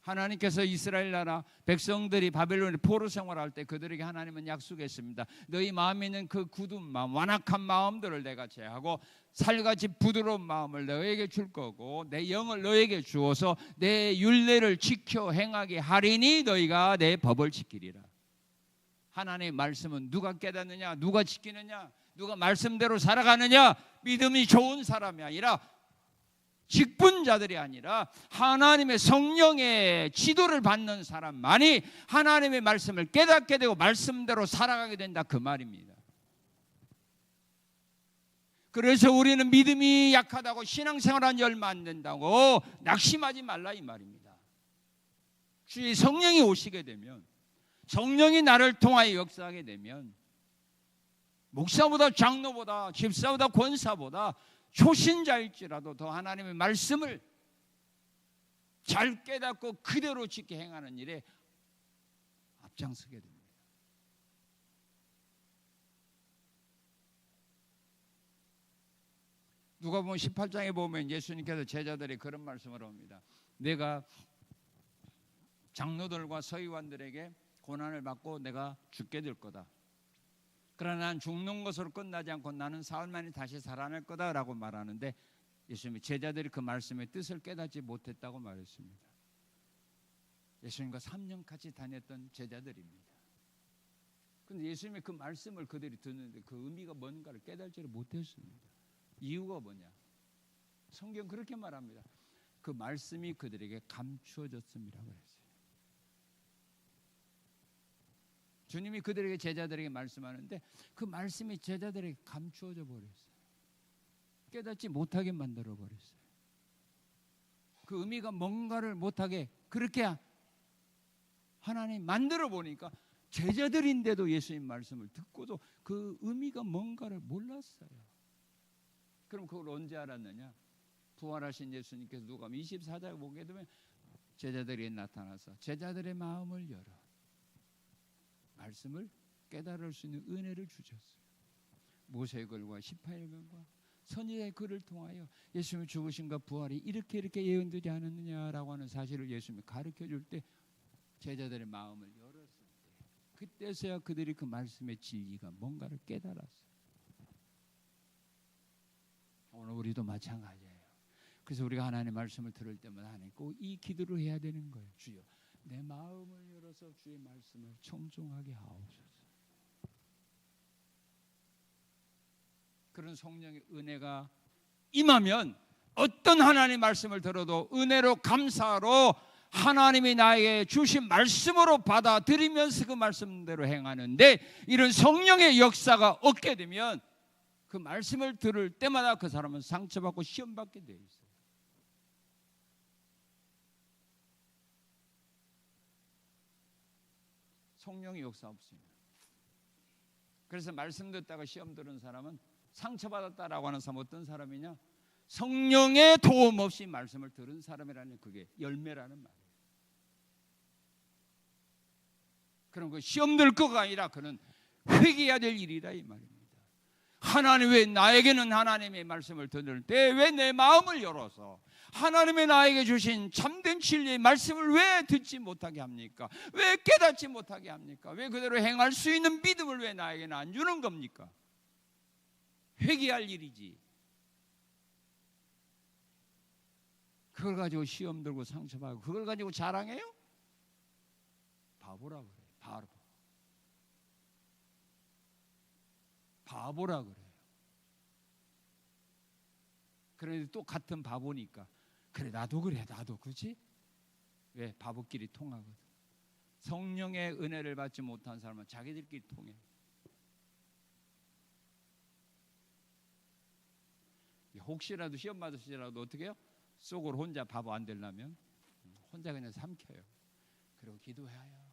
하나님께서 이스라엘 나라 백성들이 바벨론의 포로 생활할 때 그들에게 하나님은 약속했습니다. 너희 마음에 있는 그 굳은 마음, 완악한 마음들을 내가 제하고 살같이 부드러운 마음을 너에게 줄 거고 내 영을 너에게 주어서 내 율례를 지켜 행하게 하리니 너희가 내 법을 지키리라. 하나님의 말씀은 누가 깨닫느냐, 누가 지키느냐, 누가 말씀대로 살아가느냐, 믿음이 좋은 사람이 아니라 직분자들이 아니라 하나님의 성령의 지도를 받는 사람만이 하나님의 말씀을 깨닫게 되고 말씀대로 살아가게 된다, 그 말입니다. 그래서 우리는 믿음이 약하다고 신앙생활한 지 얼마 안 된다고 낙심하지 말라 이 말입니다. 주의 성령이 오시게 되면, 성령이 나를 통하여 역사하게 되면 목사보다 장로보다 집사보다 권사보다 초신자일지라도 더 하나님의 말씀을 잘 깨닫고 그대로 지켜 행하는 일에 앞장서게 됩니다. 누가복음 18장에 보면 예수님께서 제자들이 그런 말씀을 합니다. 내가 장로들과 서기관들에게 고난을 받고 내가 죽게 될 거다. 그러나 난 죽는 것으로 끝나지 않고 나는 사흘 만에 다시 살아날 거다라고 말하는데 예수님이 제자들이 그 말씀의 뜻을 깨닫지 못했다고 말했습니다. 예수님과 3년 같이 다녔던 제자들입니다. 그런데 예수님의 그 말씀을 그들이 듣는데 그 의미가 뭔가를 깨달지를 못했습니다. 이유가 뭐냐? 성경 그렇게 말합니다. 그 말씀이 그들에게 감추어졌음이라고 그랬어요. 주님이 그들에게 제자들에게 말씀하는데 그 말씀이 제자들에게 감추어져 버렸어요. 깨닫지 못하게 만들어 버렸어요. 그 의미가 뭔가를 못하게 그렇게 하나님 만들어 보니까 제자들인데도 예수님 말씀을 듣고도 그 의미가 뭔가를 몰랐어요. 그럼 그걸 언제 알았느냐? 부활하신 예수님께서 누가복음 24장에 보게 되면 제자들이 나타나서 제자들의 마음을 열어 말씀을 깨달을 수 있는 은혜를 주셨어요. 모세의 글과 시파의 글과 선지자의 글을 통하여 예수님의 죽으심과 부활이 이렇게 예언되지 않았느냐라고 하는 사실을 예수님이 가르쳐줄 때 제자들의 마음을 열었을 때 그때서야 그들이 그 말씀의 진리가 뭔가를 깨달았어요. 오늘 우리도 마찬가지예요. 그래서 우리가 하나님의 말씀을 들을 때마다 하나님 꼭 이 기도를 해야 되는 거예요. 주여 내 마음을 열어서 주의 말씀을 청종하게 하옵소서. 그런 성령의 은혜가 임하면 어떤 하나님의 말씀을 들어도 은혜로 감사로 하나님이 나에게 주신 말씀으로 받아들이면서 그 말씀대로 행하는데 이런 성령의 역사가 없게 되면 그 말씀을 들을 때마다 그 사람은 상처받고 시험받게 돼 있어요. 성령의 역사 없습니다. 그래서 말씀 듣다가 시험 들은 사람은 상처받았다라고 하는 사람 어떤 사람이냐? 성령의 도움 없이 말씀을 들은 사람이라는 그게 열매라는 말이에요. 그럼 그 시험 들 거가 아니라 그는 회개해야 될 일이다 이 말입니다. 하나님 왜 나에게는 하나님의 말씀을 들을 때 왜 내 마음을 열어서 하나님의 나에게 주신 참된 진리의 말씀을 왜 듣지 못하게 합니까? 왜 깨닫지 못하게 합니까? 왜 그대로 행할 수 있는 믿음을 왜 나에게는 안 주는 겁니까? 회개할 일이지. 그걸 가지고 시험 들고 상처받고 그걸 가지고 자랑해요? 바보라 그래요. 바보라 그래요. 그런데 또 같은 바보니까 그래 나도 그래 나도 그렇지? 왜? 바보끼리 통하거든. 성령의 은혜를 받지 못한 사람은 자기들끼리 통해. 혹시라도 시험 받으시더라도 어떻게 해요? 속으로 혼자 바보 안 되려면 혼자 그냥 삼켜요. 그리고 기도해요.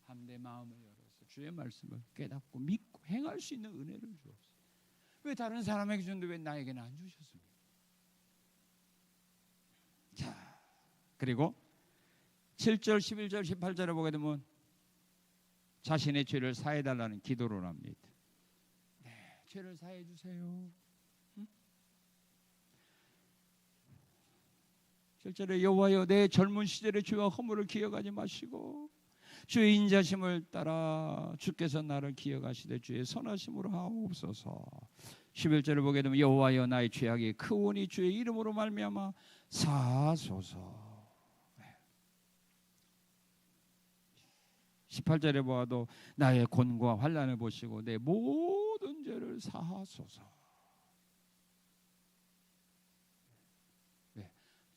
함대 마음을 열어서 주의 말씀을 깨닫고 믿고 행할 수 있는 은혜를 주옵소서. 왜 다른 사람에게 주는데 왜 나에게는 안 주셨습니까? 자, 그리고 7절, 11절, 18절에 보게 되면 자신의 죄를 사해달라는 기도를 합니다. 네, 죄를 사해 주세요. 7절에 여호와여 내 젊은 시절의 죄와 허물을 기억하지 마시고 주의 인자심을 따라 주께서 나를 기억하시되 주의 선하심으로 하옵소서. 11절을 보게 되면 여호와여 나의 죄악이 크오니 주의 이름으로 말미암아 사하소서. 18절에 보아도 나의 곤고와 환난을 보시고 내 모든 죄를 사하소서.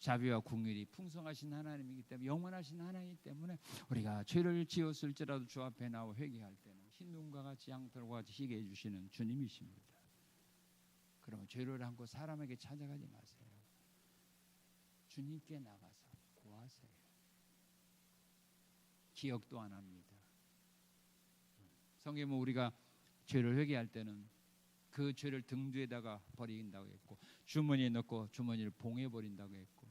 자비와 긍휼이 풍성하신 하나님이기 때문에 영원하신 하나님이기 때문에 우리가 죄를 지었을지라도 주 앞에 나와 회개할 때는 흰 눈과 같이 양털과 같이 희게 해주시는 주님이십니다. 그러면 죄를 안고 사람에게 찾아가지 마세요. 주님께 나가서 구하세요. 기억도 안 합니다. 성경은 우리가 죄를 회개할 때는 그 죄를 등 뒤에다가 버린다고 했고 주머니에 넣고 주머니를 봉해버린다고 했고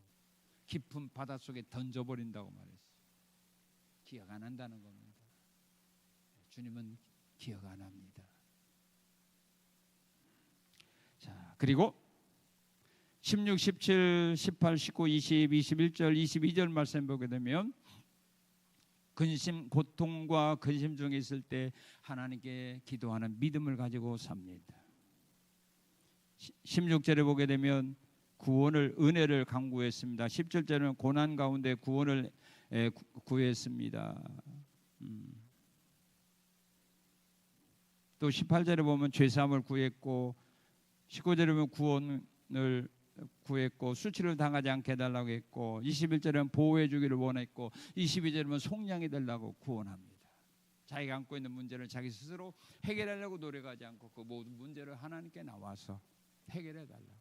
깊은 바닷속에 던져버린다고 말했어요. 기억 안 한다는 겁니다. 주님은 기억 안 합니다. 자, 그리고 16, 17, 18, 19, 20, 21절, 22절 말씀 보게 되면 근심, 고통과 근심 중에 있을 때 하나님께 기도하는 믿음을 가지고 삽니다. 16절에 보게 되면 구원을 은혜를 강구했습니다. 17절에는 고난 가운데 구원을 구했습니다. 또 18절에 보면 죄사함을 구했고 19절에 보면 구원을 구했고 수치를 당하지 않게 해달라고 했고 21절에는 보호해 주기를 원했고 22절에는 속량이 되려고 구원합니다. 자기가 안고 있는 문제를 자기 스스로 해결하려고 노력하지 않고 그 모든 문제를 하나님께 나와서 해결해 달라고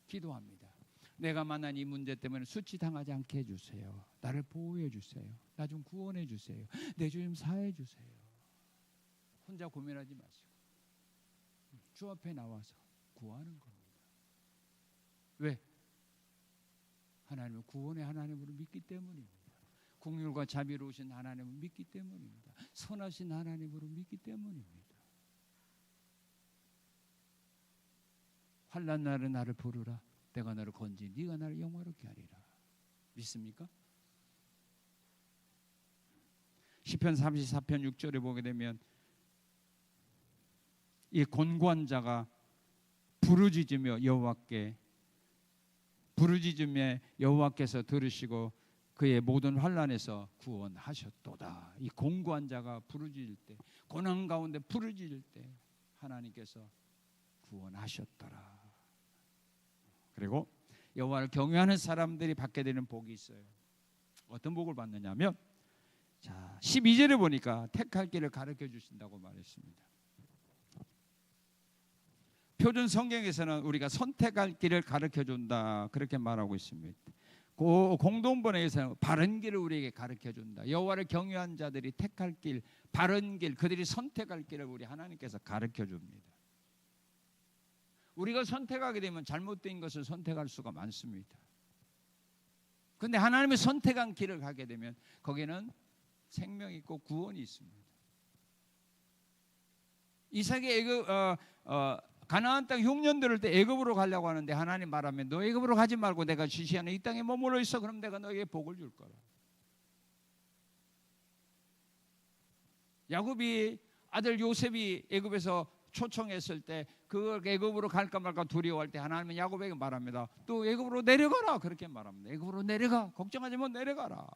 기도합니다. 내가 만난 이 문제 때문에 수치 당하지 않게 해주세요. 나를 보호해 주세요. 나 좀 구원해 주세요. 내 죄 좀 사해 주세요. 혼자 고민하지 마시고 주 앞에 나와서 구하는 겁니다. 왜? 하나님은 구원의 하나님으로 믿기 때문입니다. 긍휼과 자비로우신 하나님을 믿기 때문입니다. 선하신 하나님으로 믿기 때문입니다. 환난 날에 나를 부르라. 내가 너를 건지 네가 나를 영화롭게 하리라. 믿습니까? 시편 34편 6절에 보게 되면 이 곤고한 자가 부르짖으며 여호와께서 들으시고 그의 모든 환난에서 구원하셨도다. 이 곤고한 자가 부르짖을 때, 고난 가운데 부르짖을 때 하나님께서 구원하셨더라. 그리고 여호와를 경외하는 사람들이 받게 되는 복이 있어요. 어떤 복을 받느냐면, 자 12절에 보니까 택할 길을 가르쳐 주신다고 말했습니다. 표준 성경에서는 우리가 선택할 길을 가르쳐 준다 그렇게 말하고 있습니다. 공동번역에서는 바른 길을 우리에게 가르쳐 준다. 여호와를 경외한 자들이 택할 길, 바른 길, 그들이 선택할 길을 우리 하나님께서 가르쳐 줍니다. 우리가 선택하게 되면 잘못된 것을 선택할 수가 많습니다. 그런데 하나님이 선택한 길을 가게 되면 거기는 생명이 있고 구원이 있습니다. 이삭이 가나안 땅 흉년 들을 때 애굽으로 가려고 하는데 하나님 말하면 너 애굽으로 가지 말고 내가 지시하는 이 땅에 머물러 있어. 그럼 내가 너에게 복을 줄 거라. 야곱이 아들 요셉이 애굽에서 초청했을 때 그 애굽으로 갈까 말까 두려워할 때 하나님은 야곱에게 말합니다. 또 애굽으로 내려가라 그렇게 말합니다. 애굽으로 내려가. 걱정하지 마 내려가라.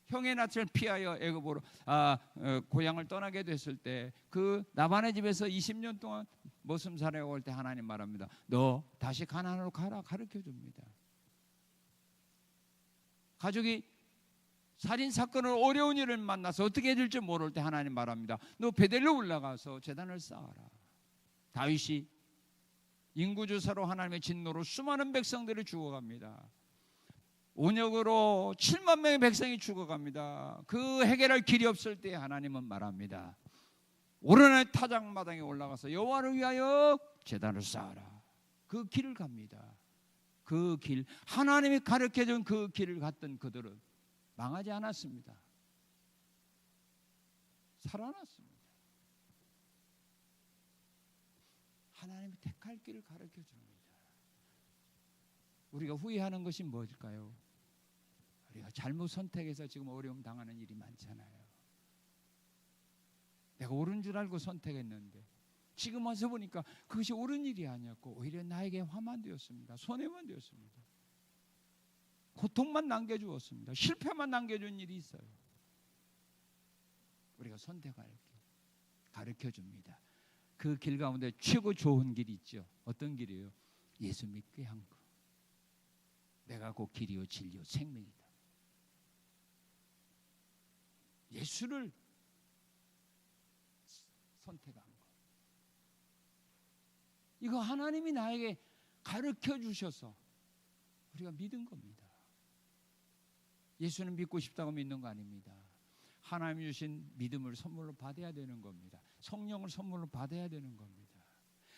형의 낯을 피하여 애굽으로 고향을 떠나게 됐을 때 그 라반의 집에서 20년 동안 머슴 살아고 할 때 하나님 말합니다. 너 다시 가나안으로 가라 가르쳐 줍니다. 가족이 살인 사건을 어려운 일을 만나서 어떻게 해야 될지 모를 때 하나님 말합니다. 너 베델로 올라가서 제단을 쌓아라. 다윗이 인구조사로 하나님의 진노로 수많은 백성들을 죽어갑니다. 온역으로 7만 명의 백성이 죽어갑니다. 그 해결할 길이 없을 때 하나님은 말합니다. 오르는 타작마당에 올라가서 여호와를 위하여 제단을 쌓아라. 그 길을 갑니다. 그 길, 하나님이 가르쳐준 그 길을 갔던 그들은 망하지 않았습니다. 살아났습니다. 하나님이 택할 길을 가르쳐 줍니다. 우리가 후회하는 것이 뭘까요? 우리가 잘못 선택해서 지금 어려움 당하는 일이 많잖아요. 내가 옳은 줄 알고 선택했는데 지금 와서 보니까 그것이 옳은 일이 아니었고 오히려 나에게 화만 되었습니다. 손해만 되었습니다. 고통만 남겨주었습니다. 실패만 남겨준 일이 있어요. 우리가 선택할 길 가르쳐줍니다. 그 길 가운데 최고 좋은 길이 있죠. 어떤 길이에요? 예수 믿게 한 거. 내가 곧 길이요 진리요 생명이다. 예수를 선택한 거. 이거 하나님이 나에게 가르쳐 주셔서 우리가 믿은 겁니다. 예수는 믿고 싶다고 믿는 거 아닙니다. 하나님 주신 믿음을 선물로 받아야 되는 겁니다. 성령을 선물로 받아야 되는 겁니다.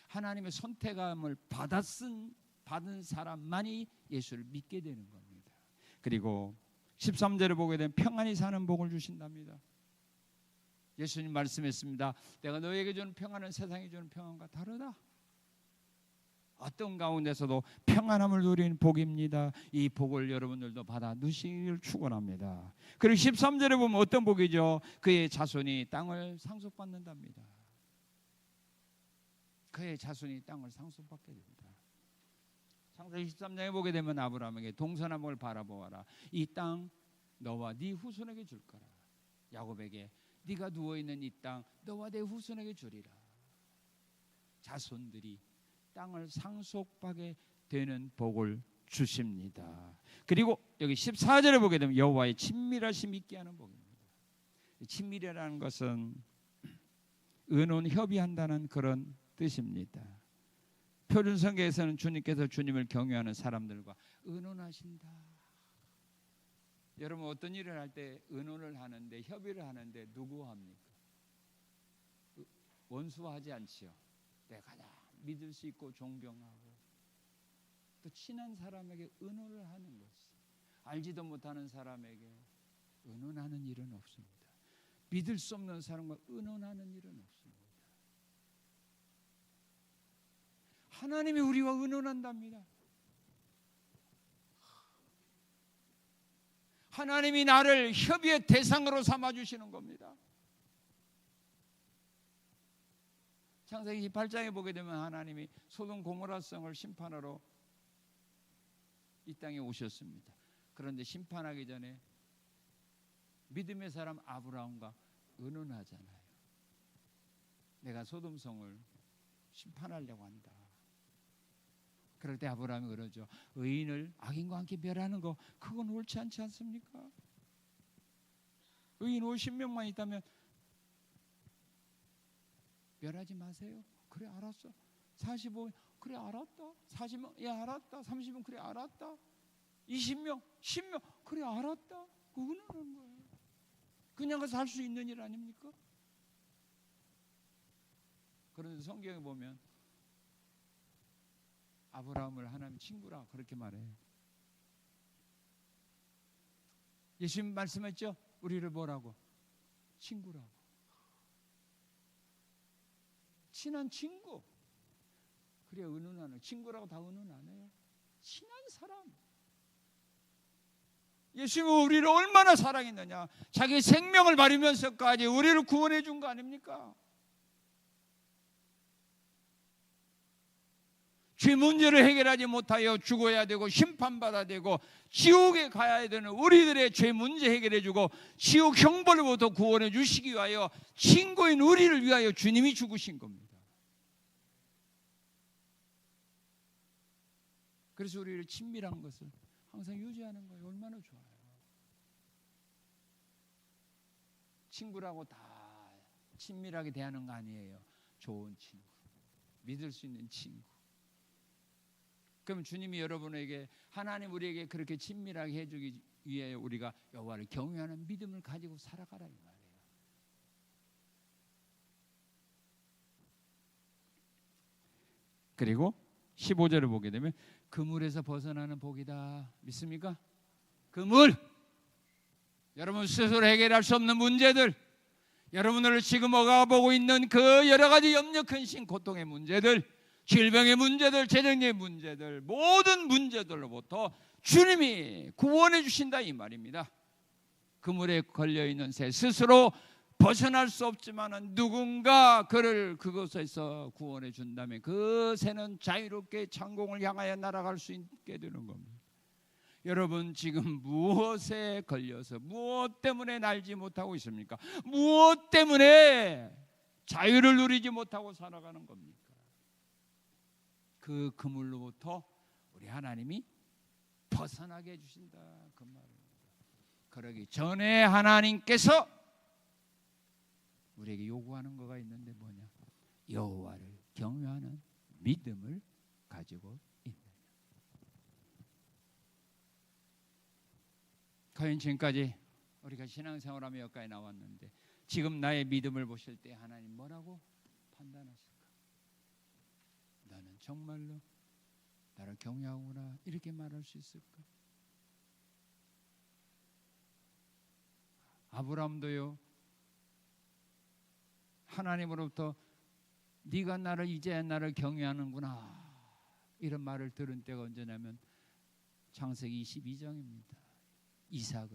하나님의 선택함을 받은 사람만이 예수를 믿게 되는 겁니다. 그리고 13절에 보게 되면 평안히 사는 복을 주신답니다. 예수님 말씀했습니다. 내가 너에게 주는 평안은 세상이 주는 평안과 다르다. 어떤 가운데서도 평안함을 누리는 복입니다. 이 복을 여러분들도 받아 누시기를 축원합니다. 그리고 13절에 보면 어떤 복이죠? 그의 자손이 땅을 상속받는답니다. 그의 자손이 땅을 상속받게 됩니다. 창세기 13장에 보게 되면 아브라함에게 동서남북을 바라보아라. 이 땅 너와 네 후손에게 줄 거라. 야곱에게 네가 누워있는 이 땅 너와 내 후손에게 주리라. 자손들이 땅을 상속하게 되는 복을 주십니다. 그리고 여기 14절에 보게 되면 여호와의 친밀하심 있게 하는 복입니다. 친밀이라는 것은 의논 협의한다는 그런 뜻입니다. 표준성경에서는 주님께서 주님을 경외하는 사람들과 의논하신다. 여러분 어떤 일을 할 때 의논을 하는데 협의를 하는데 누구 합니까? 원수하지 않지요. 내가 가장 믿을 수 있고 존경하고 또 친한 사람에게 의논을 하는 것이 알지도 못하는 사람에게 의논하는 일은 없습니다. 믿을 수 없는 사람과 의논하는 일은 없습니다. 하나님이 우리와 의논한답니다. 하나님이 나를 협의의 대상으로 삼아주시는 겁니다. 창세기 8장에 보게 되면 하나님이 소돔 고모라 성을 심판하러 이 땅에 오셨습니다. 그런데 심판하기 전에 믿음의 사람 아브라함과 의논하잖아요. 내가 소돔 성을 심판하려고 한다. 그럴 때 아브라함이 그러죠. 의인을 악인과 함께 멸하는 거 그건 옳지 않지 않습니까? 의인 50명만 있다면 멸하지 마세요. 그래 알았어. 45명 그래 알았다. 40명 예 알았다. 30명 그래 알았다. 20명 10명 그래 알았다. 그거는 거예요. 그냥 가서 할 수 있는 일 아닙니까? 그런데 성경에 보면 아브라함을 하나님 친구라 그렇게 말해요. 예수님 말씀했죠. 우리를 뭐라고? 친구라고. 친한 친구. 그래 의논하는 친구라고 다 의논 안 해요. 친한 사람. 예수님은 우리를 얼마나 사랑했느냐. 자기 생명을 바르면서까지 우리를 구원해 준 거 아닙니까? 죄 문제를 해결하지 못하여 죽어야 되고 심판받아야 되고 지옥에 가야 되는 우리들의 죄 문제 해결해 주고 지옥 형벌로부터 구원해 주시기 위하여 친구인 우리를 위하여 주님이 죽으신 겁니다. 그래서 우리를 친밀한 것을 항상 유지하는 거예요. 얼마나 좋아요. 친구라고 다 친밀하게 대하는 거 아니에요. 좋은 친구, 믿을 수 있는 친구. 그럼 주님이 여러분에게 하나님 우리에게 그렇게 친밀하게 해주기 위해 우리가 여호와를 경외하는 믿음을 가지고 살아가라 이 말이에요. 그리고 15절을 보게 되면 그물에서 벗어나는 복이다. 믿습니까? 그물. 여러분 스스로 해결할 수 없는 문제들, 여러분을 지금 억압하고 있는 그 여러 가지 염려, 근심, 고통의 문제들, 질병의 문제들, 재정의 문제들, 모든 문제들로부터 주님이 구원해 주신다 이 말입니다. 그물에 걸려있는 새 스스로 벗어날 수 없지만 누군가 그를 그곳에서 구원해 준다면 그 새는 자유롭게 창공을 향하여 날아갈 수 있게 되는 겁니다. 여러분 지금 무엇에 걸려서 무엇 때문에 날지 못하고 있습니까? 무엇 때문에 자유를 누리지 못하고 살아가는 겁니까? 그 그물로부터 우리 하나님이 벗어나게 해주신다 그 말입니다. 그러기 전에 하나님께서 우리에게 요구하는 거가 있는데 뭐냐? 여호와를 경외하는 믿음을 가지고 있느냐. 과연 지금까지 우리가 신앙생활하며 여기까지 나왔는데 지금 나의 믿음을 보실 때 하나님 뭐라고 판단하실까? 나는 정말로 나를 경외하구나 이렇게 말할 수 있을까? 아브라함도요 하나님으로부터 네가 나를 이제야 나를 경외하는구나 이런 말을 들은 때가 언제냐면 창세기 22장입니다. 이삭을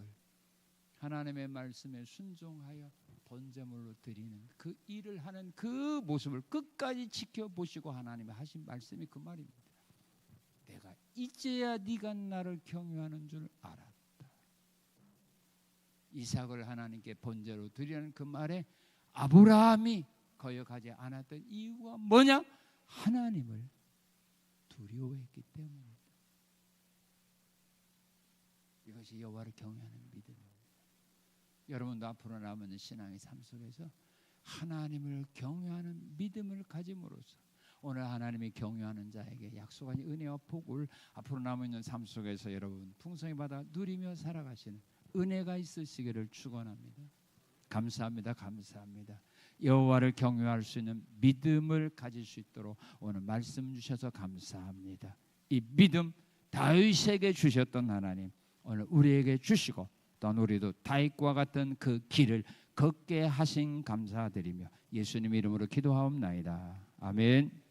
하나님의 말씀에 순종하여 번제물로 드리는 그 일을 하는 그 모습을 끝까지 지켜보시고 하나님이 하신 말씀이 그 말입니다. 내가 이제야 네가 나를 경외하는 줄 알았다. 이삭을 하나님께 번제로 드리는 그 말에 아브라함이 거역하지 않았던 이유가 뭐냐? 하나님을 두려워했기 때문입니다. 이것이 여호와를 경외하는 믿음입니다. 여러분도 앞으로 남은 신앙의 삶 속에서 하나님을 경외하는 믿음을 가짐으로써 오늘 하나님이 경외하는 자에게 약속한 은혜와 복을 앞으로 남은 삶 속에서 여러분 풍성히 받아 누리며 살아가시는 은혜가 있으시기를 축원합니다. 감사합니다. 감사합니다. 여호와를 경외할 수 있는 믿음을 가질 수 있도록 오늘 말씀 주셔서 감사합니다. 이 믿음 다윗에게 주셨던 하나님 오늘 우리에게 주시고 또한 우리도 다윗과 같은 그 길을 걷게 하신 감사드리며 예수님 이름으로 기도하옵나이다. 아멘.